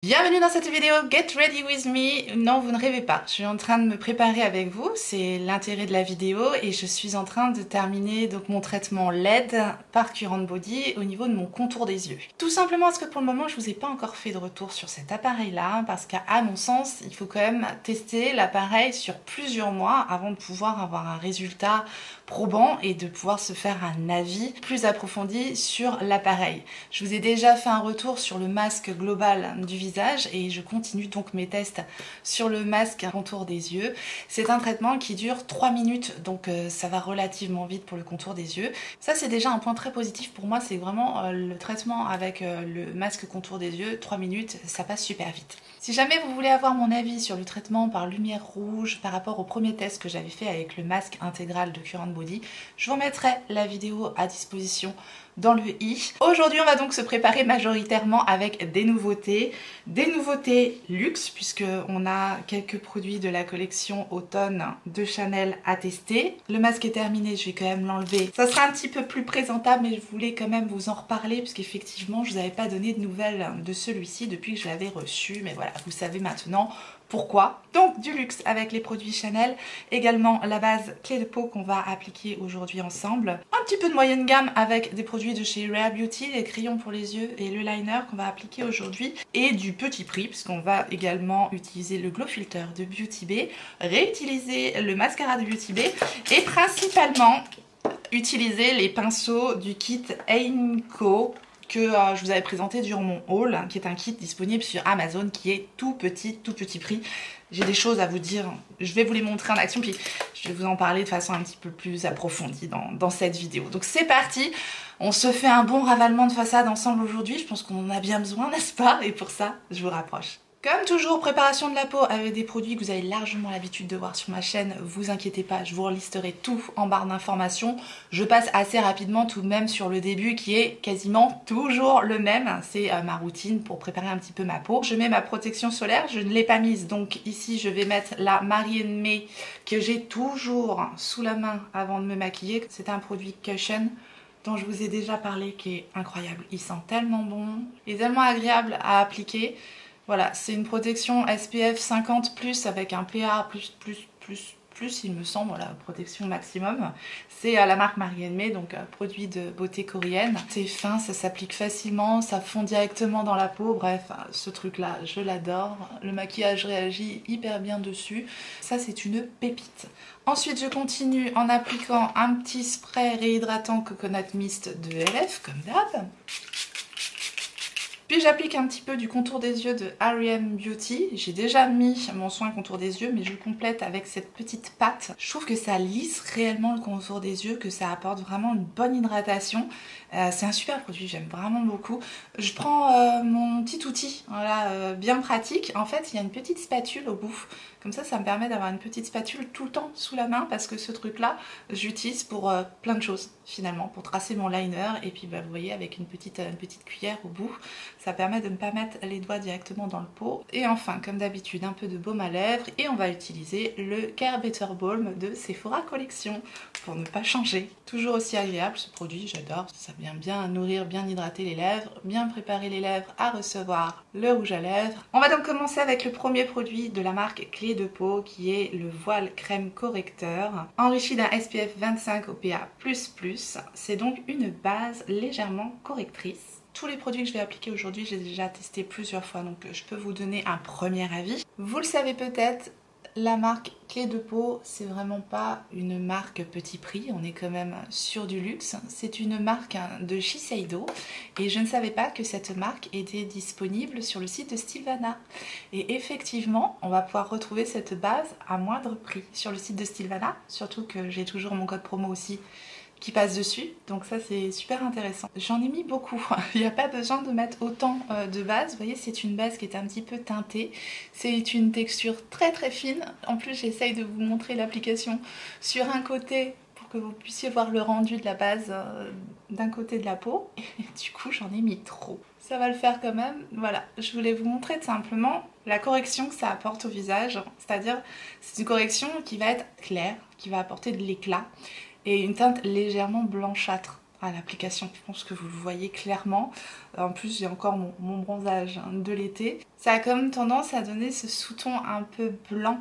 Bienvenue dans cette vidéo Get Ready With Me. Non, vous ne rêvez pas, je suis en train de me préparer avec vous, c'est l'intérêt de la vidéo et je suis en train de terminer donc mon traitement LED par Current Body au niveau de mon contour des yeux. Tout simplement parce que pour le moment je vous ai pas encore fait de retour sur cet appareil là, parce qu'à mon sens il faut quand même tester l'appareil sur plusieurs mois avant de pouvoir avoir un résultat probant et de pouvoir se faire un avis plus approfondi sur l'appareil. Je vous ai déjà fait un retour sur le masque global du visage et je continue donc mes tests sur le masque contour des yeux. C'est un traitement qui dure 3 minutes, donc ça va relativement vite pour le contour des yeux. Ça c'est déjà un point très positif pour moi, c'est vraiment le traitement avec le masque contour des yeux, 3 minutes, ça passe super vite. Si jamais vous voulez avoir mon avis sur le traitement par lumière rouge par rapport au premier test que j'avais fait avec le masque intégral de Current Body, je vous mettrai la vidéo à disposition dans le i. Aujourd'hui on va donc se préparer majoritairement avec des nouveautés luxe, puisque on a quelques produits de la collection automne de Chanel à tester. Le masque est terminé, je vais quand même l'enlever. Ça sera un petit peu plus présentable, mais je voulais quand même vous en reparler puisqu'effectivement je vous avais pas donné de nouvelles de celui-ci depuis que je l'avais reçu, mais voilà, vous savez maintenant pourquoi. Donc du luxe avec les produits Chanel, également la base clé de peau qu'on va appliquer aujourd'hui ensemble, un petit peu de moyenne gamme avec des produits de chez Rare Beauty, les crayons pour les yeux et le liner qu'on va appliquer aujourd'hui, et du petit prix puisqu'on va également utiliser le Glow Filter de Beauty Bay, réutiliser le mascara de Beauty Bay et principalement utiliser les pinceaux du kit Aimco que je vous avais présenté durant mon haul, qui est un kit disponible sur Amazon qui est tout petit prix. J'ai des choses à vous dire, je vais vous les montrer en action, puis je vais vous en parler de façon un petit peu plus approfondie dans cette vidéo. Donc c'est parti, on se fait un bon ravalement de façade ensemble aujourd'hui, je pense qu'on en a bien besoin, n'est-ce pas? Et pour ça, je vous rapproche. Comme toujours, préparation de la peau avec des produits que vous avez largement l'habitude de voir sur ma chaîne, vous inquiétez pas, je vous relisterai tout en barre d'informations. Je passe assez rapidement tout de même sur le début qui est quasiment toujours le même, c'est ma routine pour préparer un petit peu ma peau. Je mets ma protection solaire, je ne l'ai pas mise, donc ici je vais mettre la Marie May que j'ai toujours sous la main avant de me maquiller. C'est un produit Cushion dont je vous ai déjà parlé qui est incroyable, il sent tellement bon, il est tellement agréable à appliquer. Voilà, c'est une protection SPF 50+, avec un PA++++, il me semble, voilà, protection maximum. C'est la marque Marie May, donc produit de beauté coréenne. C'est fin, ça s'applique facilement, ça fond directement dans la peau. Bref, ce truc-là, je l'adore. Le maquillage réagit hyper bien dessus. Ça, c'est une pépite. Ensuite, je continue en appliquant un petit spray réhydratant Coconut Mist de LF, comme d'hab. Puis j'applique un petit peu du contour des yeux de R.E.M. Beauty. J'ai déjà mis mon soin contour des yeux, mais je le complète avec cette petite pâte. Je trouve que ça lisse réellement le contour des yeux, que ça apporte vraiment une bonne hydratation. C'est un super produit, j'aime vraiment beaucoup. Je prends mon petit outil, voilà, bien pratique. En fait, il y a une petite spatule au bout. Comme ça me permet d'avoir une petite spatule tout le temps sous la main, parce que ce truc-là, j'utilise pour plein de choses, finalement, pour tracer mon liner. Et puis, bah, vous voyez, avec une petite cuillère au bout, ça permet de ne pas mettre les doigts directement dans le pot. Et enfin, comme d'habitude, un peu de baume à lèvres. Et on va utiliser le Care Better Balm de Sephora Collection, pour ne pas changer. Toujours aussi agréable ce produit, j'adore. Ça vient bien nourrir, bien hydrater les lèvres, bien préparer les lèvres à recevoir le rouge à lèvres. On va donc commencer avec le premier produit de la marque Clé de peau, qui est le voile crème correcteur, enrichi d'un SPF 25 au PA++. C'est donc une base légèrement correctrice. Tous les produits que je vais appliquer aujourd'hui, j'ai déjà testé plusieurs fois, donc je peux vous donner un premier avis. Vous le savez peut-être, la marque Clé de peau, c'est vraiment pas une marque petit prix, on est quand même sur du luxe. C'est une marque de Shiseido et je ne savais pas que cette marque était disponible sur le site de Stilvana. Et effectivement, on va pouvoir retrouver cette base à moindre prix sur le site de Stilvana, surtout que j'ai toujours mon code promo aussi qui passe dessus, donc ça c'est super intéressant. J'en ai mis beaucoup, il n'y a pas besoin de mettre autant de base. Vous voyez, c'est une base qui est un petit peu teintée, c'est une texture très très fine. En plus j'essaye de vous montrer l'application sur un côté pour que vous puissiez voir le rendu de la base d'un côté de la peau, et du coup j'en ai mis trop. Ça va le faire quand même. Voilà, je voulais vous montrer simplement la correction que ça apporte au visage, c'est-à-dire c'est une correction qui va être claire, qui va apporter de l'éclat, et une teinte légèrement blanchâtre. à l'application. Je pense que vous le voyez clairement. En plus, j'ai encore mon bronzage de l'été. Ça a comme tendance à donner ce sous-ton un peu blanc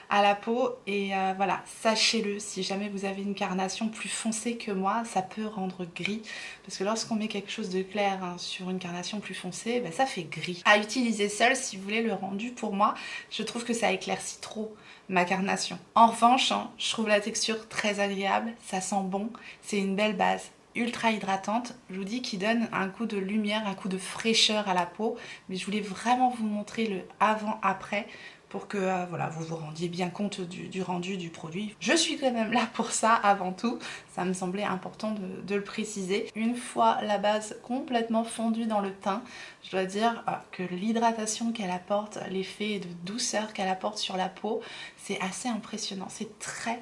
à la peau. Et voilà, sachez-le, si jamais vous avez une carnation plus foncée que moi, ça peut rendre gris. Parce que lorsqu'on met quelque chose de clair sur une carnation plus foncée, ben, ça fait gris. À utiliser seul, si vous voulez le rendu, pour moi, je trouve que ça éclaircit trop ma carnation. En revanche, je trouve la texture très agréable, ça sent bon, c'est une belle base. Ultra hydratante, je vous dis, qui donne un coup de lumière, un coup de fraîcheur à la peau. Mais je voulais vraiment vous montrer le avant-après pour que voilà, vous vous rendiez bien compte du rendu du produit. Je suis quand même là pour ça avant tout, ça me semblait important de le préciser. Une fois la base complètement fondue dans le teint, je dois dire que l'hydratation qu'elle apporte, l'effet de douceur qu'elle apporte sur la peau, c'est assez impressionnant, c'est très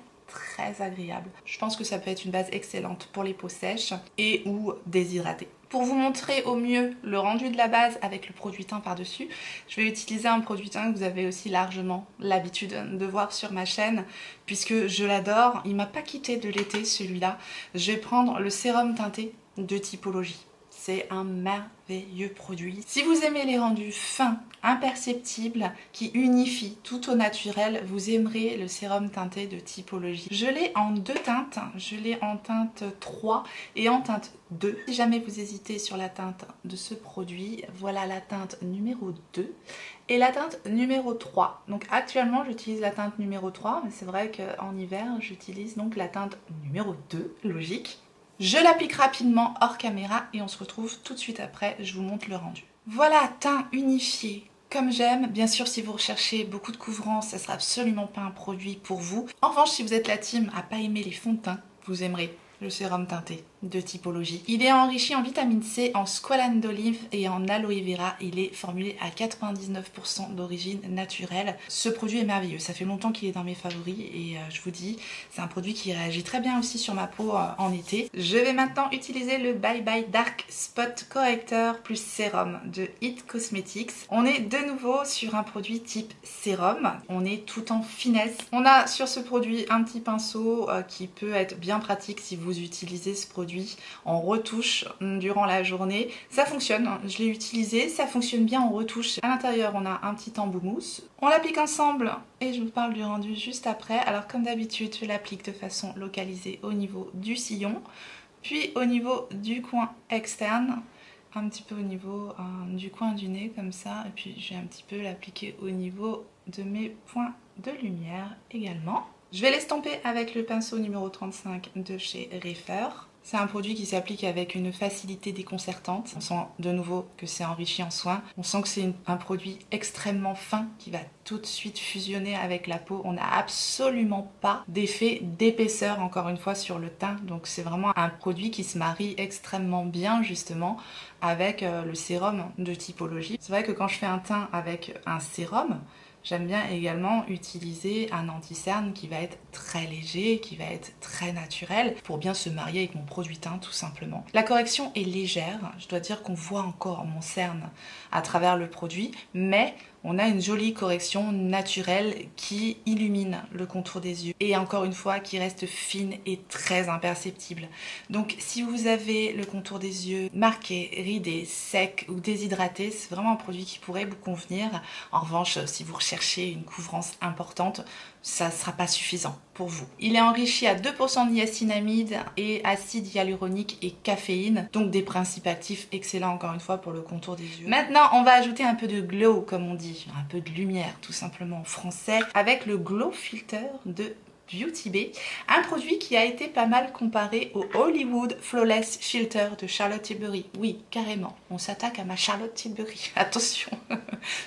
agréable. Je pense que ça peut être une base excellente pour les peaux sèches et ou déshydratées. Pour vous montrer au mieux le rendu de la base avec le produit teint par-dessus, je vais utiliser un produit teint que vous avez aussi largement l'habitude de voir sur ma chaîne puisque je l'adore. Il m'a pas quitté de l'été celui-là. Je vais prendre le sérum teinté de Typologie. C'est un merveilleux produit. Si vous aimez les rendus fins, imperceptibles, qui unifient tout au naturel, vous aimerez le sérum teinté de Typologie. Je l'ai en deux teintes, je l'ai en teinte 3 et en teinte 2. Si jamais vous hésitez sur la teinte de ce produit, voilà la teinte numéro 2 et la teinte numéro 3. Donc actuellement j'utilise la teinte numéro 3, mais c'est vrai qu'en hiver j'utilise donc la teinte numéro 2, logique. Je l'applique rapidement hors caméra et on se retrouve tout de suite après, je vous montre le rendu. Voilà, teint unifié comme j'aime. Bien sûr, si vous recherchez beaucoup de couvrance, ça sera absolument pas un produit pour vous. En revanche, si vous êtes la team à pas aimer les fonds de teint, vous aimerez le sérum teinté de Typologie. Il est enrichi en vitamine C, en squalane d'olive et en aloe vera. Il est formulé à 99% d'origine naturelle. Ce produit est merveilleux. Ça fait longtemps qu'il est dans mes favoris et je vous dis, c'est un produit qui réagit très bien aussi sur ma peau en été. Je vais maintenant utiliser le Bye Bye Dark Spot Corrector plus sérum de It Cosmetics. On est de nouveau sur un produit type sérum. On est tout en finesse. On a sur ce produit un petit pinceau qui peut être bien pratique si vous utilisez ce produit en retouche durant la journée. Ça fonctionne, je l'ai utilisé, ça fonctionne bien en retouche. À l'intérieur, on a un petit embout mousse. On l'applique ensemble et je vous parle du rendu juste après. Alors comme d'habitude, je l'applique de façon localisée au niveau du sillon, puis au niveau du coin externe, un petit peu au niveau du coin du nez comme ça, et puis je vais un petit peu l'appliquer au niveau de mes points de lumière également. Je vais l'estomper avec le pinceau numéro 35 de chez Refer. C'est un produit qui s'applique avec une facilité déconcertante. On sent de nouveau que c'est enrichi en soins. On sent que c'est un produit extrêmement fin qui va tout de suite fusionner avec la peau. On n'a absolument pas d'effet d'épaisseur encore une fois sur le teint. Donc c'est vraiment un produit qui se marie extrêmement bien justement avec le sérum de Typologie. C'est vrai que quand je fais un teint avec un sérum, j'aime bien également utiliser un anti-cerne qui va être très léger, qui va être très naturel pour bien se marier avec mon produit teint tout simplement. La correction est légère, je dois dire qu'on voit encore mon cerne à travers le produit, mais on a une jolie correction naturelle qui illumine le contour des yeux et encore une fois qui reste fine et très imperceptible. Donc si vous avez le contour des yeux marqué, ridé, sec ou déshydraté, c'est vraiment un produit qui pourrait vous convenir. En revanche, si vous recherchez une couvrance importante, ça ne sera pas suffisant pour vous. Il est enrichi à 2% de niacinamide et acide hyaluronique et caféine, donc des principes actifs excellents encore une fois pour le contour des yeux. Maintenant, on va ajouter un peu de glow comme on dit, un peu de lumière tout simplement en français, avec le Glow Filter de Beauty Bay, un produit qui a été pas mal comparé au Hollywood Flawless Filter de Charlotte Tilbury. Oui, carrément, on s'attaque à ma Charlotte Tilbury, attention.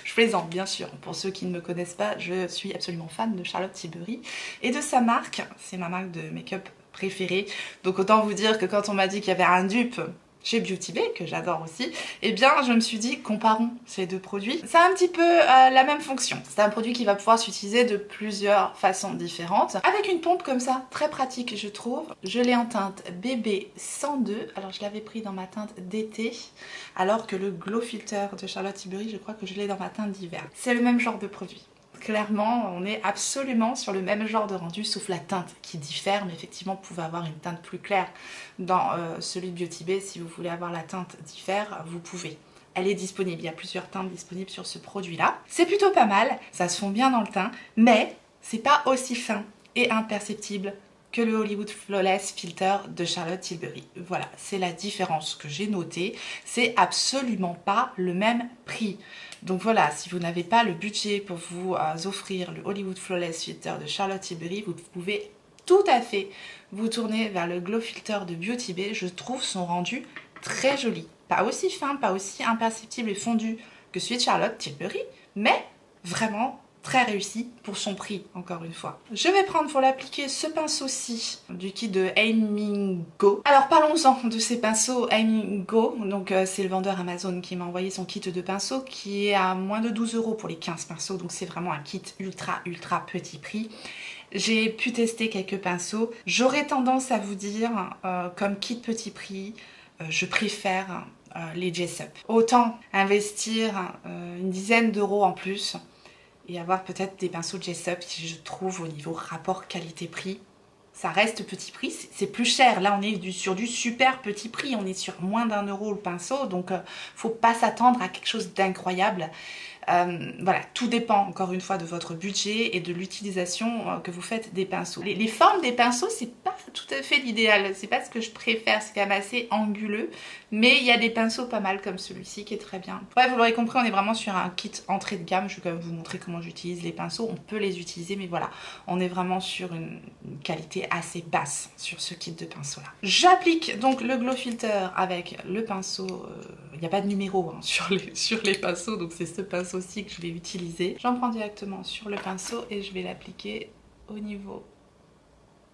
Je plaisante bien sûr, pour ceux qui ne me connaissent pas, je suis absolument fan de Charlotte Tilbury et de sa marque, c'est ma marque de make-up préférée. Donc autant vous dire que quand on m'a dit qu'il y avait un dupe chez Beauty Bay, que j'adore aussi, eh bien je me suis dit comparons ces deux produits. Ça a un petit peu la même fonction. C'est un produit qui va pouvoir s'utiliser de plusieurs façons différentes. Avec une pompe comme ça, très pratique je trouve. Je l'ai en teinte BB 102, alors je l'avais pris dans ma teinte d'été, alors que le Glow Filter de Charlotte Tilbury, je crois que je l'ai dans ma teinte d'hiver. C'est le même genre de produit. clairement, on est absolument sur le même genre de rendu, sauf la teinte qui diffère, mais effectivement, vous pouvez avoir une teinte plus claire dans celui de Beauty Bay. Si vous voulez avoir la teinte diffère, vous pouvez. Elle est disponible, il y a plusieurs teintes disponibles sur ce produit-là. C'est plutôt pas mal, ça se fond bien dans le teint, mais c'est pas aussi fin et imperceptible que le Hollywood Flawless Filter de Charlotte Tilbury. Voilà, c'est la différence que j'ai notée. C'est absolument pas le même prix. Donc voilà, si vous n'avez pas le budget pour vous offrir le Hollywood Flawless Filter de Charlotte Tilbury, vous pouvez tout à fait vous tourner vers le Glow Filter de Beauty Bay. Je trouve son rendu très joli. Pas aussi fin, pas aussi imperceptible et fondu que celui de Charlotte Tilbury, mais vraiment très réussi pour son prix, encore une fois. Je vais prendre pour l'appliquer ce pinceau-ci du kit de Aiming Go. Alors parlons-en de ces pinceaux Aiming Go. Donc c'est le vendeur Amazon qui m'a envoyé son kit de pinceaux qui est à moins de 12 € pour les 15 pinceaux. Donc c'est vraiment un kit ultra petit prix. J'ai pu tester quelques pinceaux. J'aurais tendance à vous dire, comme kit petit prix, je préfère les Jessup. Autant investir une dizaine d'euros en plus et avoir peut-être des pinceaux Jessup qui, je trouve, au niveau rapport qualité-prix, ça reste petit prix, c'est plus cher. Là, on est sur du super petit prix, on est sur moins d'1 € le pinceau, donc faut pas s'attendre à quelque chose d'incroyable. Voilà, tout dépend encore une fois de votre budget et de l'utilisation que vous faites des pinceaux. Les formes des pinceaux, c'est pas tout à fait l'idéal, c'est pas ce que je préfère, c'est quand même assez anguleux, mais il y a des pinceaux pas mal comme celui-ci qui est très bien. Ouais, vous l'aurez compris, on est vraiment sur un kit entrée de gamme. Je vais quand même vous montrer comment j'utilise les pinceaux, on peut les utiliser, mais voilà, on est vraiment sur une qualité assez basse sur ce kit de pinceaux là. J'applique donc le Glow Filter avec le pinceau, il n'y a pas de numéro hein, sur les pinceaux, donc c'est ce pinceau aussi que je vais utiliser. J'en prends directement sur le pinceau et je vais l'appliquer au niveau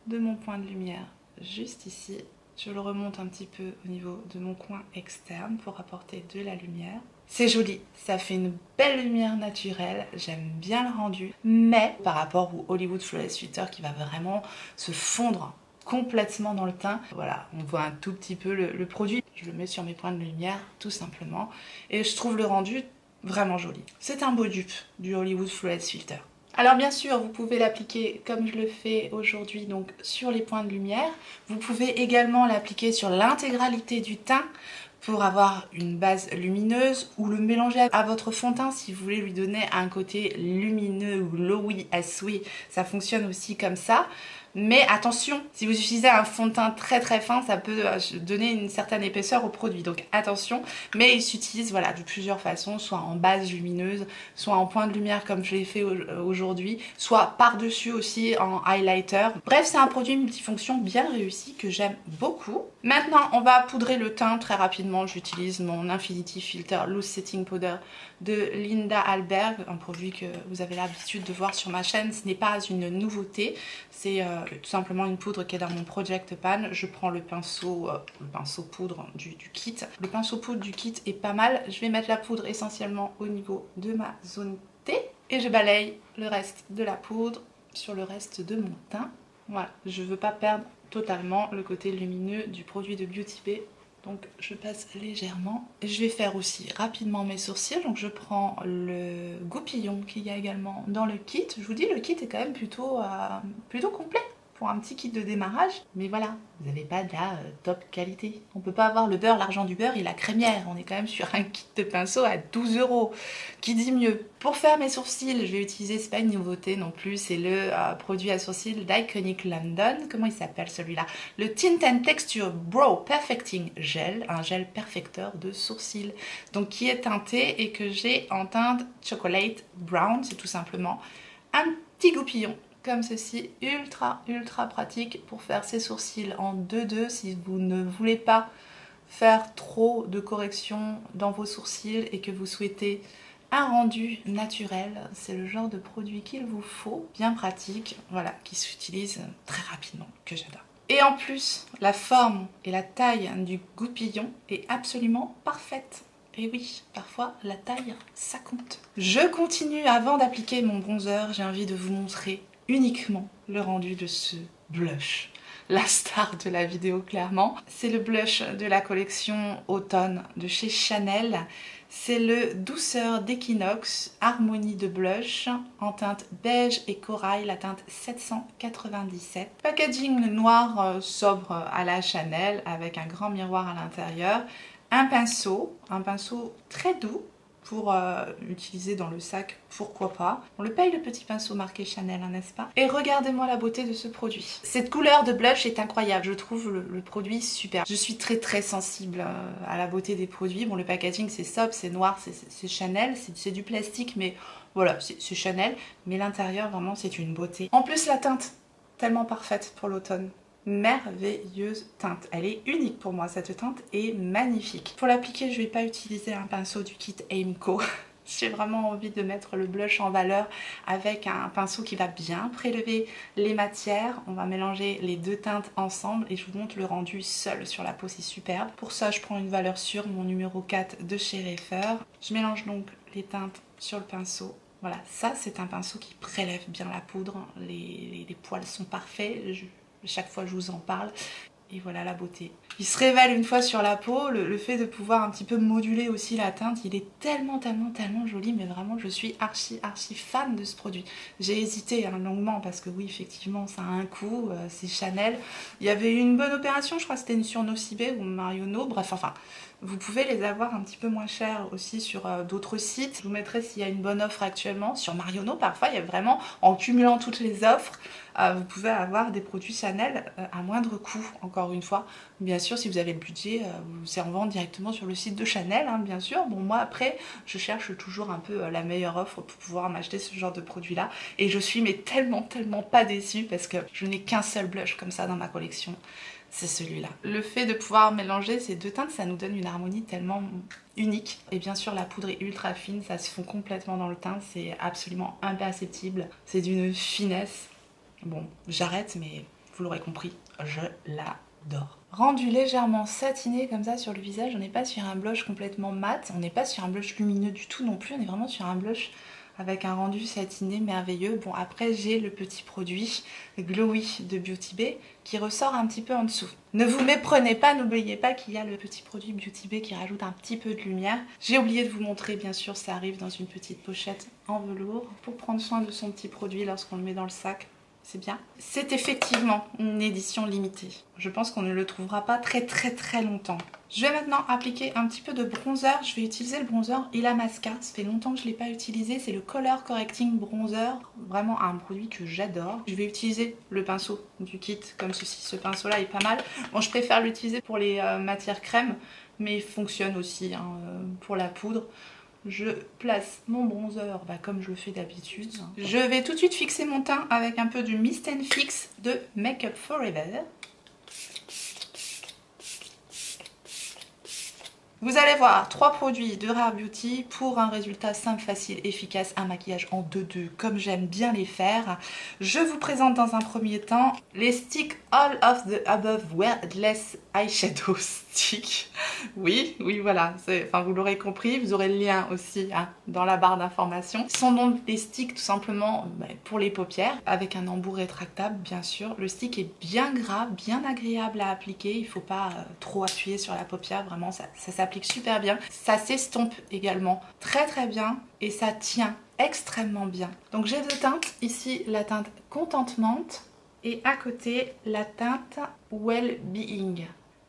de mon point de lumière, juste ici. Je le remonte un petit peu au niveau de mon coin externe pour apporter de la lumière. C'est joli, ça fait une belle lumière naturelle, j'aime bien le rendu, mais par rapport au Hollywood Flawless Filter qui va vraiment se fondre complètement dans le teint, voilà, on voit un tout petit peu le produit. Je le mets sur mes points de lumière tout simplement et je trouve le rendu vraiment joli. C'est un beau dupe du Hollywood Flawless Filter. Alors bien sûr, vous pouvez l'appliquer comme je le fais aujourd'hui, donc sur les points de lumière. Vous pouvez également l'appliquer sur l'intégralité du teint pour avoir une base lumineuse ou le mélanger à votre fond de teint si vous voulez lui donner un côté lumineux ou glowy as we. Ça fonctionne aussi comme ça. Mais attention, si vous utilisez un fond de teint très fin, ça peut donner une certaine épaisseur au produit. Donc attention, mais il s'utilise voilà, de plusieurs façons, soit en base lumineuse, soit en point de lumière comme je l'ai fait aujourd'hui, soit par-dessus aussi en highlighter. Bref, c'est un produit multifonction bien réussi que j'aime beaucoup. Maintenant, on va poudrer le teint très rapidement. J'utilise mon Infinity Filter Loose Setting Powder de Linda Alberg, un produit que vous avez l'habitude de voir sur ma chaîne. Ce n'est pas une nouveauté, c'est tout simplement une poudre qui est dans mon Project Pan. Je prends le pinceau poudre du kit. Le pinceau poudre du kit est pas mal. Je vais mettre la poudre essentiellement au niveau de ma zone T et je balaye le reste de la poudre sur le reste de mon teint. Voilà, je veux pas perdre totalement le côté lumineux du produit de Beauty Bay. Donc je passe légèrement. Je vais faire aussi rapidement mes sourcils. Donc je prends le goupillon qu'il y a également dans le kit. Je vous dis, le kit est quand même plutôt complet pour un petit kit de démarrage. Mais voilà, vous n'avez pas de la top qualité. On peut pas avoir le beurre, l'argent du beurre et la crémière. On est quand même sur un kit de pinceau à 12 €. Qui dit mieux? Pour faire mes sourcils, je vais utiliser, c'est pas une nouveauté non plus, c'est le produit à sourcils d'Iconic London. Comment il s'appelle celui-là? Le Tint and Texture Brow Perfecting Gel, un gel perfecteur de sourcils. Donc qui est teinté et que j'ai en teinte Chocolate Brown, c'est tout simplement un petit goupillon comme ceci, ultra pratique pour faire ses sourcils en 2-2 si vous ne voulez pas faire trop de corrections dans vos sourcils et que vous souhaitez un rendu naturel. C'est le genre de produit qu'il vous faut, bien pratique, voilà, qui s'utilise très rapidement, que j'adore. Et en plus, la forme et la taille du goupillon est absolument parfaite. Et oui, parfois la taille, ça compte. Je continue, avant d'appliquer mon bronzer, j'ai envie de vous montrer uniquement le rendu de ce blush. La star de la vidéo clairement. C'est le blush de la collection automne de chez Chanel. C'est le Douceur d'Equinox Harmonie de blush en teinte beige et corail, la teinte 797. Packaging noir sobre à la Chanel avec un grand miroir à l'intérieur. Un pinceau très doux pour utiliser dans le sac, pourquoi pas. On le paye le petit pinceau marqué Chanel, hein, n'est-ce pas? Et regardez-moi la beauté de ce produit. Cette couleur de blush est incroyable, je trouve le produit super. Je suis très sensible à la beauté des produits. Bon, le packaging c'est sobre, c'est noir, c'est Chanel, c'est du plastique, mais voilà, c'est Chanel. Mais l'intérieur, vraiment, c'est une beauté. En plus, la teinte, tellement parfaite pour l'automne. Merveilleuse teinte, elle est unique pour moi, cette teinte est magnifique. Pour l'appliquer, je ne vais pas utiliser un pinceau du kit Aimco. J'ai vraiment envie de mettre le blush en valeur avec un pinceau qui va bien prélever les matières. On va mélanger les deux teintes ensemble et je vous montre le rendu seul sur la peau, c'est superbe. Pour ça, je prends une valeur sûre, mon numéro 4 de chez Reifer. Je mélange donc les teintes sur le pinceau. Voilà, ça c'est un pinceau qui prélève bien la poudre, les poils sont parfaits. Chaque fois je vous en parle et voilà la beauté. Il se révèle une fois sur la peau, le fait de pouvoir un petit peu moduler aussi la teinte, il est tellement joli, mais vraiment je suis archi fan de ce produit. J'ai hésité longuement parce que oui effectivement ça a un coût, c'est Chanel. Il y avait eu une bonne opération, je crois que c'était une sur Nocibé ou Marionneau, bref enfin vous pouvez les avoir un petit peu moins cher aussi sur d'autres sites. Je vous mettrai s'il y a une bonne offre actuellement. Sur Marionneau, parfois, il y a vraiment, en cumulant toutes les offres, vous pouvez avoir des produits Chanel à moindre coût, encore une fois. Bien sûr, si vous avez le budget, c'est en vente directement sur le site de Chanel, hein, bien sûr. Bon, moi, après, je cherche toujours un peu la meilleure offre pour pouvoir m'acheter ce genre de produit-là. Et je suis mais tellement pas déçue parce que je n'ai qu'un seul blush comme ça dans ma collection. C'est celui-là. Le fait de pouvoir mélanger ces deux teintes, ça nous donne une harmonie tellement unique. Et bien sûr, la poudre est ultra fine, ça se fond complètement dans le teint, c'est absolument imperceptible. C'est d'une finesse. Bon, j'arrête, mais vous l'aurez compris, je l'adore. Rendu légèrement satiné comme ça sur le visage, on n'est pas sur un blush complètement mat, on n'est pas sur un blush lumineux du tout non plus, on est vraiment sur un blush avec un rendu satiné merveilleux. Bon, après j'ai le petit produit Glowy de Beauty Bay qui ressort un petit peu en dessous. Ne vous méprenez pas, n'oubliez pas qu'il y a le petit produit Beauty Bay qui rajoute un petit peu de lumière. J'ai oublié de vous montrer, bien sûr, ça arrive dans une petite pochette en velours pour prendre soin de son petit produit lorsqu'on le met dans le sac. C'est bien. C'est effectivement une édition limitée. Je pense qu'on ne le trouvera pas très longtemps. Je vais maintenant appliquer un petit peu de bronzer. Je vais utiliser le bronzer Illamasqua. Ça fait longtemps que je ne l'ai pas utilisé. C'est le Color Correcting Bronzer. Vraiment un produit que j'adore. Je vais utiliser le pinceau du kit comme ceci. Ce pinceau-là est pas mal. Bon, je préfère l'utiliser pour les matières crème, mais il fonctionne aussi hein, pour la poudre. Je place mon bronzer comme je le fais d'habitude. Je vais tout de suite fixer mon teint avec un peu du Mist & Fix de Make Up For Ever. Vous allez voir 3 produits de Rare Beauty pour un résultat simple, facile, efficace, un maquillage en 2-2 comme j'aime bien les faire. Je vous présente dans un premier temps les sticks All of the Above Wordless Eyeshadow Stick. Oui, voilà, enfin, vous l'aurez compris, vous aurez le lien aussi hein, dans la barre d'informations. Ce sont donc des sticks tout simplement pour les paupières avec un embout rétractable bien sûr. Le stick est bien gras, bien agréable à appliquer, il ne faut pas trop appuyer sur la paupière, vraiment ça s'applique super bien. Ça s'estompe également très bien et ça tient extrêmement bien. Donc j'ai deux teintes, ici la teinte Contentement et à côté la teinte Well-Being.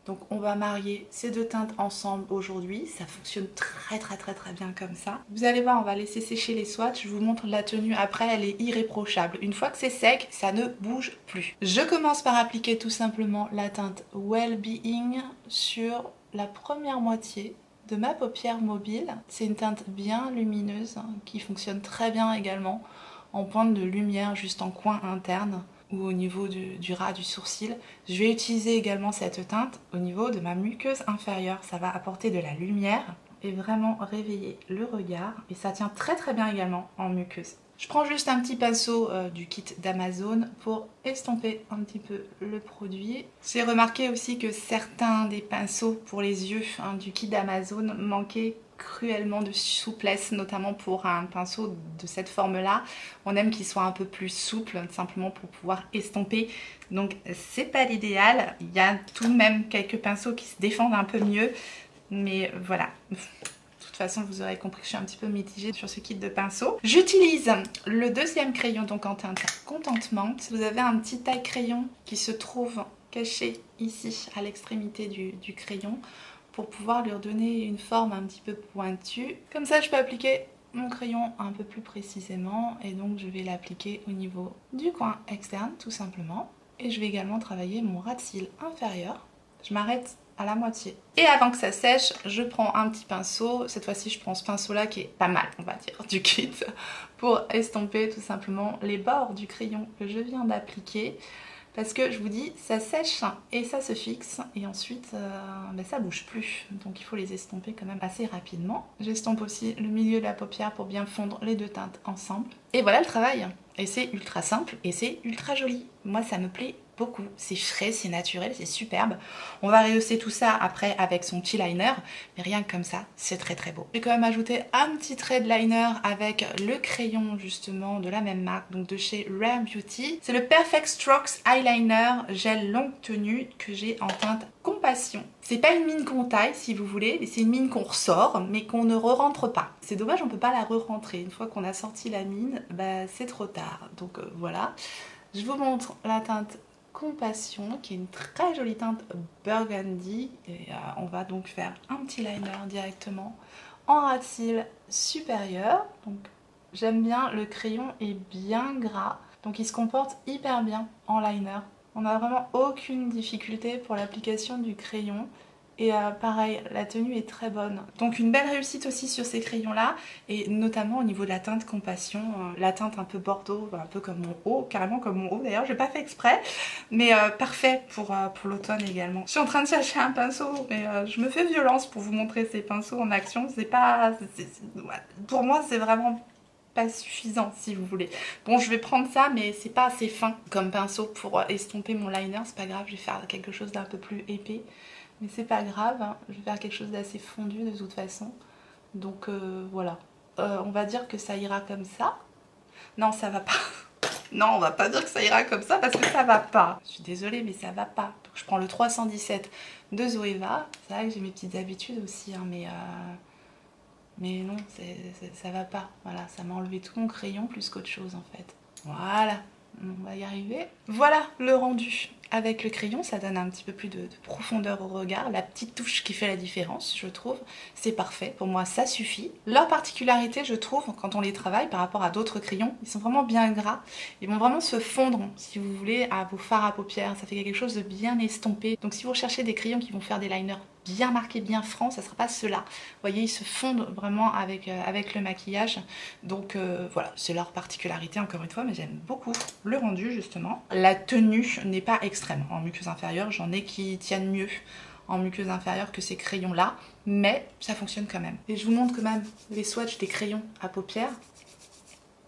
Donc on va marier ces deux teintes ensemble aujourd'hui, ça fonctionne très bien comme ça. Vous allez voir, on va laisser sécher les swatchs, je vous montre la tenue après, elle est irréprochable. Une fois que c'est sec, ça ne bouge plus. Je commence par appliquer tout simplement la teinte Well-Being sur la première moitié de ma paupière mobile. C'est une teinte bien lumineuse hein, qui fonctionne très bien également en pointe de lumière juste en coin interne ou au niveau du ras du sourcil. Je vais utiliser également cette teinte au niveau de ma muqueuse inférieure. Ça va apporter de la lumière et vraiment réveiller le regard. Et ça tient très bien également en muqueuse. Je prends juste un petit pinceau du kit d'Amazon pour estomper un petit peu le produit. J'ai remarqué aussi que certains des pinceaux pour les yeux hein, du kit d'Amazon manquaient cruellement de souplesse, notamment pour un pinceau de cette forme-là. On aime qu'il soit un peu plus souple, simplement pour pouvoir estomper. Donc c'est pas l'idéal. Il y a tout de même quelques pinceaux qui se défendent un peu mieux. Mais voilà. De toute façon, vous aurez compris que je suis un petit peu mitigée sur ce kit de pinceau. J'utilise le deuxième crayon, donc en teinte Contentement. Vous avez un petit taille crayon qui se trouve caché ici à l'extrémité du crayon pour pouvoir lui redonner une forme un petit peu pointue. Comme ça, je peux appliquer mon crayon un peu plus précisément et donc je vais l'appliquer au niveau du coin externe tout simplement. Et je vais également travailler mon ras de cils inférieur. Je m'arrête à la moitié. Et avant que ça sèche, je prends un petit pinceau. Cette fois-ci, je prends ce pinceau-là qui est pas mal, on va dire, du kit, pour estomper tout simplement les bords du crayon que je viens d'appliquer. Parce que je vous dis, ça sèche et ça se fixe et ensuite ça bouge plus. Donc il faut les estomper quand même assez rapidement. J'estompe aussi le milieu de la paupière pour bien fondre les deux teintes ensemble. Et voilà le travail. Et c'est ultra simple et c'est ultra joli. Moi ça me plaît beaucoup. C'est frais, c'est naturel, c'est superbe. On va rehausser tout ça après avec son petit liner. Mais rien que comme ça, c'est très très beau. J'ai quand même ajouté un petit trait de liner avec le crayon justement de la même marque, donc de chez Rare Beauty. C'est le Perfect Strokes Eyeliner Gel Longue Tenue que j'ai en teinte Compassion. C'est pas une mine qu'on taille si vous voulez, c'est une mine qu'on ressort mais qu'on ne re-rentre pas. C'est dommage, on peut pas la re-rentrer. Une fois qu'on a sorti la mine, c'est trop tard. Donc voilà. Je vous montre la teinte Compassion qui est une très jolie teinte burgundy et on va donc faire un petit liner directement en ras de cils supérieur. Donc j'aime bien, le crayon est bien gras donc il se comporte hyper bien en liner. On n'a vraiment aucune difficulté pour l'application du crayon. Et pareil, la tenue est très bonne. Donc une belle réussite aussi sur ces crayons-là. Et notamment au niveau de la teinte Compassion. La teinte un peu bordeaux, un peu comme mon haut. Carrément comme mon haut d'ailleurs, j'ai pas fait exprès. Mais parfait pour l'automne également. Je suis en train de chercher un pinceau. Mais je me fais violence pour vous montrer ces pinceaux en action. C'est pas... pour moi, c'est vraiment pas suffisant si vous voulez. Bon, je vais prendre ça mais c'est pas assez fin comme pinceau pour estomper mon liner. C'est pas grave, je vais faire quelque chose d'un peu plus épais. Mais c'est pas grave, hein. Je vais faire quelque chose d'assez fondu de toute façon. Donc voilà. On va dire que ça ira comme ça. Non, ça va pas. Non, on va pas dire que ça ira comme ça parce que ça va pas. Je suis désolée, mais ça va pas. Donc je prends le 317 de Zoeva. C'est vrai que j'ai mes petites habitudes aussi, hein, mais non, ça va pas. Voilà, ça m'a enlevé tout mon crayon plus qu'autre chose en fait. Voilà, on va y arriver. Voilà le rendu. Avec le crayon, ça donne un petit peu plus de profondeur au regard, la petite touche qui fait la différence, je trouve. C'est parfait, pour moi ça suffit. Leur particularité, je trouve, quand on les travaille par rapport à d'autres crayons, ils sont vraiment bien gras. Ils vont vraiment se fondre, si vous voulez, à vos fards à paupières. Ça fait quelque chose de bien estompé. Donc si vous recherchez des crayons qui vont faire des liners bien marqués, bien francs, ça ne sera pas ceux-là. Vous voyez, ils se fondent vraiment avec le maquillage. Donc voilà, c'est leur particularité encore une fois, mais j'aime beaucoup le rendu justement. La tenue n'est pas extrême en muqueuse inférieure, j'en ai qui tiennent mieux en muqueuse inférieure que ces crayons là, mais ça fonctionne quand même. Et je vous montre quand même les swatchs des crayons à paupières.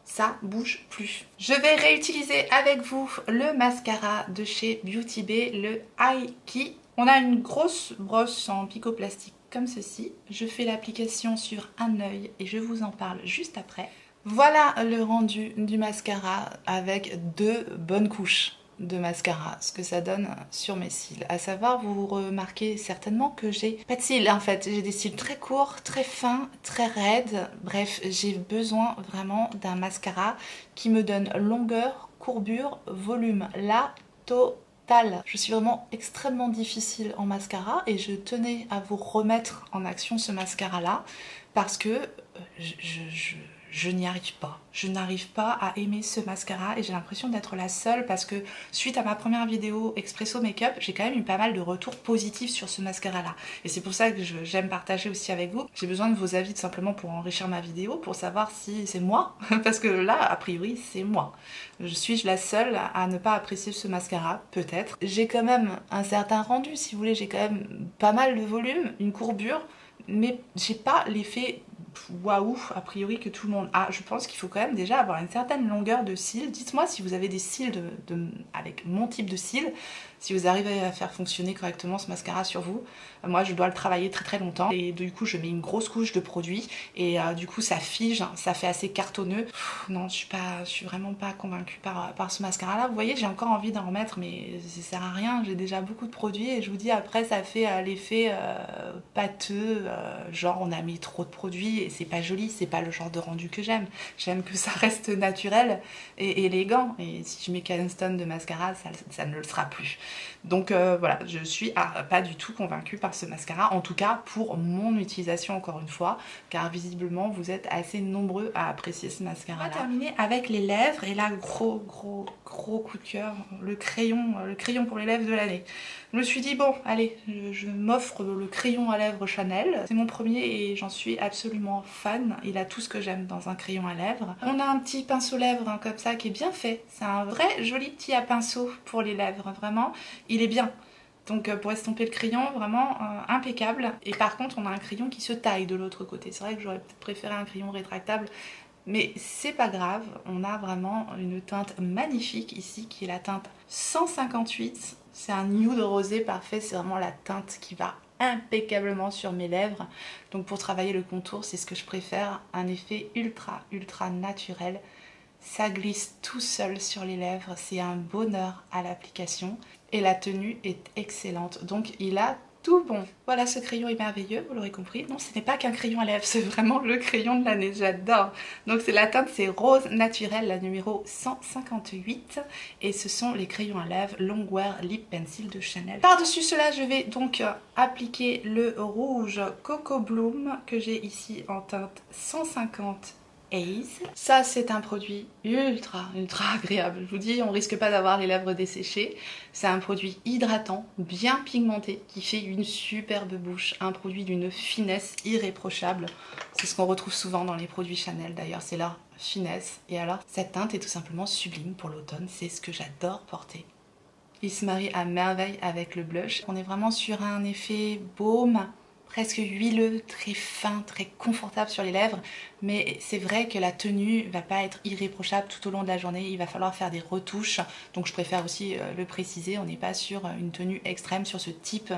Ça bouge plus. Je vais réutiliser avec vous le mascara de chez Beauty Bay, le High Key. On a une grosse brosse en picoplastique comme ceci. Je fais l'application sur un œil et je vous en parle juste après. Voilà le rendu du mascara avec 2 bonnes couches de mascara, ce que ça donne sur mes cils. À savoir, vous remarquez certainement que j'ai pas de cils en fait, j'ai des cils très courts, très fins, très raides. Bref, j'ai besoin vraiment d'un mascara qui me donne longueur, courbure, volume, la totale. Je suis vraiment extrêmement difficile en mascara et je tenais à vous remettre en action ce mascara là parce que je n'y arrive pas. Je n'arrive pas à aimer ce mascara et j'ai l'impression d'être la seule parce que suite à ma première vidéo Expresso Makeup, j'ai quand même eu pas mal de retours positifs sur ce mascara là. Et c'est pour ça que j'aime partager aussi avec vous. J'ai besoin de vos avis tout simplement pour enrichir ma vidéo, pour savoir si c'est moi. Parce que là, a priori, c'est moi. Suis-je la seule à ne pas apprécier ce mascara? Peut-être. J'ai quand même un certain rendu, si vous voulez. J'ai quand même pas mal de volume, une courbure, mais j'ai pas l'effet waouh a priori que tout le monde a. Je pense qu'il faut quand même déjà avoir une certaine longueur de cils. Dites-moi si vous avez des cils avec mon type de cils, si vous arrivez à faire fonctionner correctement ce mascara sur vous. Moi je dois le travailler très longtemps et du coup je mets une grosse couche de produit et du coup ça fige, ça fait assez cartonneux. Non, je suis vraiment pas convaincue par ce mascara là. Vous voyez, j'ai encore envie d'en remettre mais ça sert à rien, j'ai déjà beaucoup de produits et je vous dis après ça fait l'effet pâteux, genre on a mis trop de produits et c'est pas joli, c'est pas le genre de rendu que j'aime. J'aime que ça reste naturel et élégant et si je mets qu'un stone de mascara ça ne le sera plus. Donc voilà, je suis pas du tout convaincue par ce mascara, en tout cas pour mon utilisation encore une fois, car visiblement vous êtes assez nombreux à apprécier ce mascara là. On va terminer avec les lèvres et là gros coup de cœur, le crayon pour les lèvres de l'année. Je me suis dit bon allez, je m'offre le crayon à lèvres Chanel, c'est mon premier et j'en suis absolument fan, il a tout ce que j'aime dans un crayon à lèvres. On a un petit pinceau lèvres hein, comme ça qui est bien fait, c'est un vrai joli petit pinceau pour les lèvres, vraiment il est bien. Donc pour estomper le crayon, vraiment impeccable. Et par contre on a un crayon qui se taille de l'autre côté. C'est vrai que j'aurais peut-être préféré un crayon rétractable, mais c'est pas grave. On a vraiment une teinte magnifique ici qui est la teinte 158. C'est un nude rosé parfait, c'est vraiment la teinte qui va impeccablement sur mes lèvres. Donc pour travailler le contour, c'est ce que je préfère, un effet ultra naturel. Ça glisse tout seul sur les lèvres, c'est un bonheur à l'application et la tenue est excellente, donc il a tout bon. Voilà, ce crayon est merveilleux, vous l'aurez compris. Non, ce n'est pas qu'un crayon à lèvres, c'est vraiment le crayon de l'année, j'adore. Donc c'est la teinte, c'est rose naturel, la numéro 158 et ce sont les crayons à lèvres Longwear Lip Pencil de Chanel. Par-dessus cela, je vais donc appliquer le rouge Coco Bloom que j'ai ici en teinte 150. Ça c'est un produit ultra agréable, je vous dis on risque pas d'avoir les lèvres desséchées, c'est un produit hydratant, bien pigmenté, qui fait une superbe bouche, un produit d'une finesse irréprochable, c'est ce qu'on retrouve souvent dans les produits Chanel d'ailleurs, c'est leur finesse, et alors cette teinte est tout simplement sublime pour l'automne, c'est ce que j'adore porter. Il se marie à merveille avec le blush, on est vraiment sur un effet baume, presque huileux, très fin, très confortable sur les lèvres, mais c'est vrai que la tenue va pas être irréprochable tout au long de la journée, il va falloir faire des retouches, donc je préfère aussi le préciser, on n'est pas sur une tenue extrême sur ce type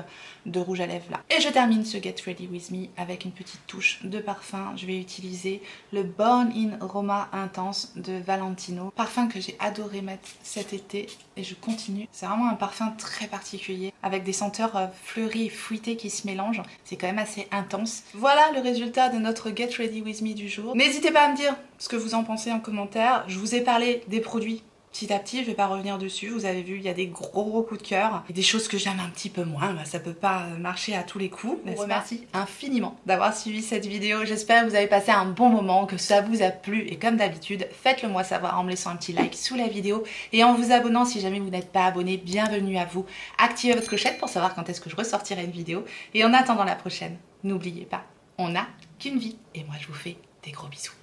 de rouge à lèvres là. Et je termine ce Get Ready With Me avec une petite touche de parfum, je vais utiliser le Born in Roma Intense de Valentino, parfum que j'ai adoré mettre cet été et je continue, c'est vraiment un parfum très particulier, avec des senteurs fleuries et fruitées qui se mélangent, c'est quand même assez intense. Voilà le résultat de notre Get Ready With Me du jour. N'hésitez pas à me dire ce que vous en pensez en commentaire. Je vous ai parlé des produits petit à petit, je vais pas revenir dessus. Vous avez vu, il y a des gros coups de cœur et des choses que j'aime un petit peu moins. Bah, ça peut pas marcher à tous les coups. Je vous remercie infiniment d'avoir suivi cette vidéo. J'espère que vous avez passé un bon moment, que ça vous a plu et comme d'habitude, faites-le moi savoir en me laissant un petit like sous la vidéo et en vous abonnant si jamais vous n'êtes pas abonné. Bienvenue à vous. Activez votre clochette pour savoir quand est-ce que je ressortirai une vidéo. Et en attendant la prochaine, n'oubliez pas, on n'a qu'une vie et moi je vous fais des gros bisous.